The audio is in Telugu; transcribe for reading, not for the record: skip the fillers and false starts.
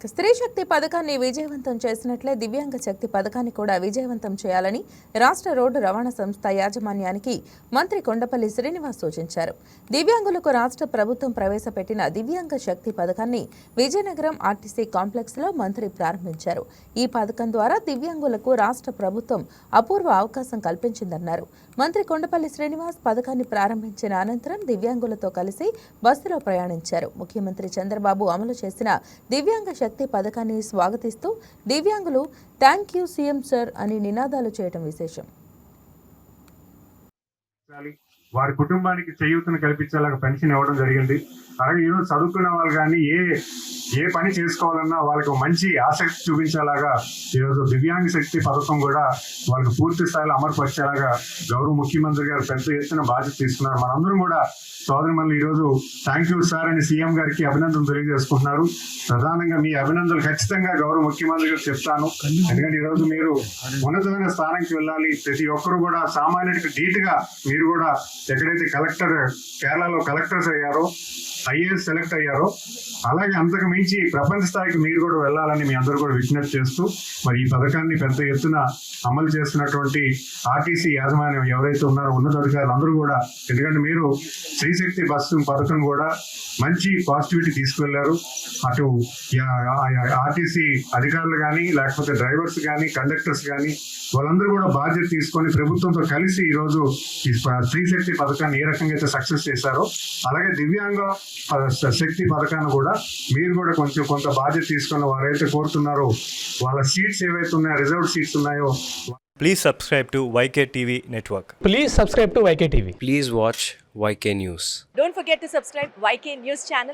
స్త్రీ శక్తి పథకాన్ని విజయవంతం చేసినట్లే దివ్యాంగ శక్తి పథకాన్ని కూడా విజయవంతం చేయాలని రాష్ట్ర రోడ్డు రవాణా సంస్థ యాజమాన్యానికి మంత్రి కొండపల్లి శ్రీనివాస్ సూచించారు. దివ్యాంగులకు రాష్ట్ర ప్రభుత్వం ప్రవేశపెట్టిన దివ్యాంగ శక్తి పథకాన్ని విజయనగరం ఆర్టీసీ కాంప్లెక్స్ లో మంత్రి ప్రారంభించారు. ఈ పథకం ద్వారా దివ్యాంగులకు రాష్ట్ర ప్రభుత్వం అపూర్వ అవకాశం కల్పించిందన్నారు. మంత్రి కొండపల్లి శ్రీనివాస్ పథకాన్ని ప్రారంభించిన అనంతరం దివ్యాంగులతో కలిసి బస్సులో ప్రయాణించారు. ముఖ్యమంత్రి చంద్రబాబు అమలు చేసిన దివ్యాంగ శక్తి పథకాన్ని స్వాగతిస్తూ దివ్యాంగులు థ్యాంక్ యూ సీఎం సార్ అని నినాదాలు చేయడం విశేషం. వారి కుటుంబానికి చేయూతను కల్పించేలాగా పెన్షన్ ఇవ్వడం జరిగింది. అలాగే ఈరోజు చదువుకున్న వాళ్ళు కానీ ఏ పని చేసుకోవాలన్నా వాళ్ళకి మంచి ఆసక్తి చూపించేలాగా ఈరోజు దివ్యాంగ శక్తి పథకం కూడా వాళ్ళకి పూర్తి స్థాయిలో అమలుపరిచేలాగా గౌరవ ముఖ్యమంత్రి గారు పెద్ద ఎత్తున బాధ్యత తీసుకున్నారు. మనందరం కూడా సోదరులు ఈరోజు థ్యాంక్ యూ సార్ అని సీఎం గారికి అభినందనలు తెలియజేసుకుంటున్నారు. ప్రధానంగా మీ అభినందనలు ఖచ్చితంగా గౌరవ ముఖ్యమంత్రి గారు చెప్తాను. ఎందుకంటే ఈరోజు మీరు ఉన్నతమైన స్థానానికి వెళ్ళాలి. ప్రతి ఒక్కరు కూడా సామాన్యుడికి ధీటుగా మీరు కూడా ఎక్కడైతే కేరళలో కలెక్టర్స్ అయ్యారో, ఐఏఎస్ సెలెక్ట్ అయ్యారో, అలాగే అంతకు మించి ప్రపంచ స్థాయికి మీరు కూడా వెళ్ళాలని మీ అందరూ కూడా విజ్ఞప్తి చేస్తూ మరి ఈ పథకాన్ని పెద్ద ఎత్తున అమలు చేస్తున్నటువంటి ఆర్టీసీ యాజమాన్యం ఎవరైతే ఉన్నారో ఉన్నతాధికారులు అందరూ కూడా, ఎందుకంటే మీరు శ్రీశక్తి బస్సు పథకం కూడా మంచి పాజిటివిటీ తీసుకువెళ్లారు. అటు ఆర్టీసీ అధికారులు కానీ, లేకపోతే డ్రైవర్స్ కానీ, కండక్టర్స్ కానీ వాళ్ళందరూ కూడా బాధ్యత తీసుకొని ప్రభుత్వంతో కలిసి ఈరోజు ఈ శ్రీశక్తి పథకాన్ని ఏ రకంగా అయితే సక్సెస్ చేశారో, అలాగే దివ్యాంగ శక్తి పథకాన్ని కూడా మీరు కూడా కొంత బాధ్యత తీసుకున్న వారైతే కోరుతున్నారో వాళ్ళ సీట్స్ ఏవైతే ఉన్నాయో, రిజర్వ్డ్ సీట్స్ ఉన్నాయో. Please subscribe to YK TV Network. Please subscribe to YK TV. Please watch YK News. Don't forget to subscribe YK News channel.